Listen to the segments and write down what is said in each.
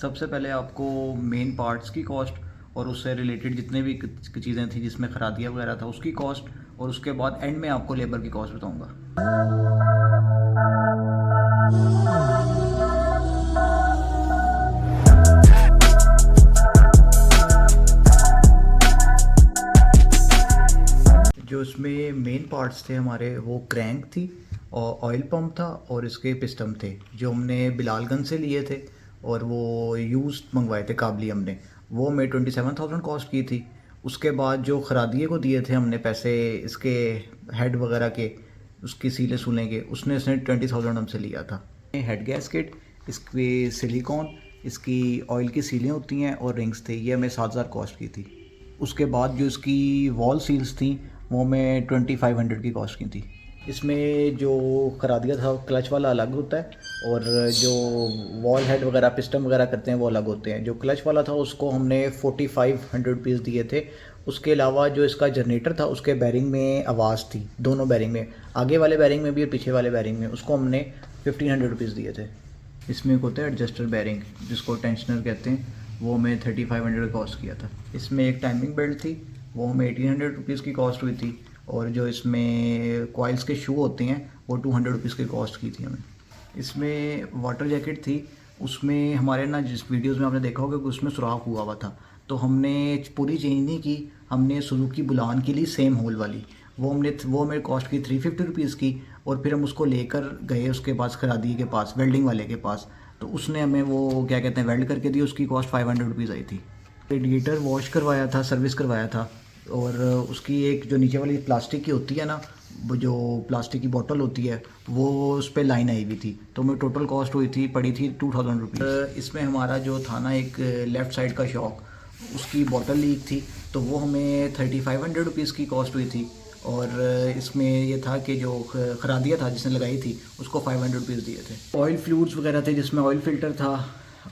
सबसे पहले आपको मेन पार्ट्स की कॉस्ट और उससे रिलेटेड जितने भी चीज़ें थी जिसमें खरादिया वगैरह था उसकी कॉस्ट, और उसके बाद एंड में आपको लेबर की कॉस्ट बताऊँगा। जो इसमें मेन पार्ट्स थे हमारे, वो क्रैंक थी और ऑयल पंप था और इसके पिस्टन थे जो हमने बिलालगंज से लिए थे, और वो यूज़ मंगवाए थे काबली हमने। वो हमें 27,000 कॉस्ट की थी। उसके बाद जो खरादिए को दिए थे हमने पैसे इसके हेड वगैरह के, उसकी सीले सूले के, उसने 20,000 हमसे लिया था। हेड गैस्केट, इसकी सिलिकॉन, इसकी ऑयल की सीलें होती हैं और रिंग्स थे, ये हमें 7,000 कॉस्ट की थी। उसके बाद जो इसकी वॉल सील्स थी वो हमें 2500 की कॉस्ट की थी। इसमें जो खरादिया था क्लच वाला अलग होता है और जो वॉल हेड वगैरह पिस्टन वगैरह करते हैं वो अलग होते हैं। जो क्लच वाला था उसको हमने 4500 पीस दिए थे। उसके अलावा जो इसका जनरेटर था उसके बैरिंग में आवाज़ थी, दोनों बैरिंग में, आगे वाले बैरिंग में भी और पीछे वाले बैरिंग में, उसको हमने 1500 रुपीज़ दिए थे। इसमें एक होता है एडजस्टर बैरिंग जिसको टेंशनर कहते हैं, वो हमें 3500 कॉस्ट किया था। इसमें एक टाइमिंग बेल्ट थी, वो हमें 1800 रुपीज़ की कॉस्ट हुई थी, और जो इसमें कॉइल्स के शू होते हैं वो 200 रुपीज़ की कॉस्ट की थी हमें। इसमें वाटर जैकेट थी, उसमें हमारे ना जिस वीडियोस में आपने देखा होगा कि उसमें सुराख हुआ हुआ था, तो हमने पूरी चेंज नहीं की, हमने सुजुकी बुलान के लिए सेम होल वाली, वो हमें कॉस्ट की 350 रुपीज़ की, और फिर हम उसको लेकर गए उसके पास खरादी के पास, वेल्डिंग वाले के पास, तो उसने हमें वो क्या कहते हैं वेल्ड करके दी, उसकी कॉस्ट 500 रुपीज़ आई थी। रेडिएटर वॉश करवाया था, सर्विस करवाया था, और उसकी एक जो नीचे वाली प्लास्टिक की होती है ना, वो जो प्लास्टिक की बोतल होती है वो उस पर लाइन आई हुई थी, तो हमें टोटल कॉस्ट हुई थी, पड़ी थी 2000 रुपीज़। इसमें हमारा जो था ना एक लेफ़्ट साइड का शॉक, उसकी बोतल लीक थी, तो वो हमें 3500 रुपीज़ की कॉस्ट हुई थी। और इसमें ये था कि जो खरादिया था जिसने लगाई थी उसको 500 रुपीज़ दिए थे। ऑयल फ्लूइड्स वगैरह थे जिसमें ऑयल फ़िल्टर था,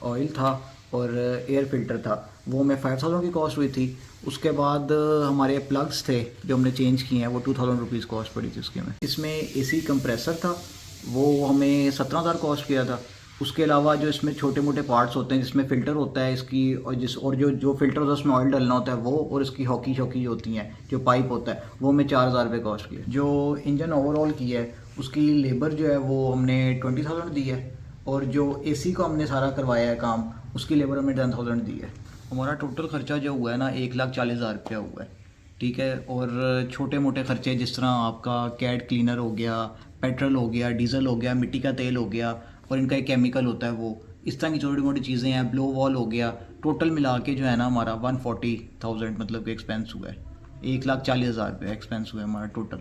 ऑयल था और एयर फ़िल्टर था, वो हमें 5000 की कॉस्ट हुई थी। उसके बाद हमारे प्लग्स थे जो हमने चेंज किए हैं, वो 2000 रुपीज़ कॉस्ट पड़ी थी उसके में। इसमें एसी कंप्रेसर था, वो हमें 17,000 कॉस्ट किया था। उसके अलावा जो इसमें छोटे मोटे पार्ट्स होते हैं जिसमें फ़िल्टर होता है इसकी, और जो फ़िल्टर होता है उसमें ऑयल डालना होता है वो, और इसकी हॉकी शॉकी जो होती हैं, जो पाइप होता है, वो हमें 4000 रुपये कॉस्ट किया। जो इंजन ओवरऑल की है उसकी लेबर जो है वो हमने 20,000 दी है, और जो एसी को हमने सारा करवाया है काम, उसकी लेबर हमें 10,000 दी है। हमारा टोटल खर्चा जो हुआ है ना 1,40,000 रुपया हुआ है, ठीक है। और छोटे मोटे खर्चे जिस तरह आपका कैट क्लीनर हो गया, पेट्रोल हो गया, डीजल हो गया, मिट्टी का तेल हो गया, और इनका एक केमिकल होता है, वो इस तरह की छोटी मोटी चीज़ें हैं, ब्लो वॉल हो गया, टोटल मिला के जो है ना हमारा 140,000 मतलब कि एक्सपेंस हुआ है। 1,40,000 रुपये एक्सपेंस हुआ है हमारा टोटल।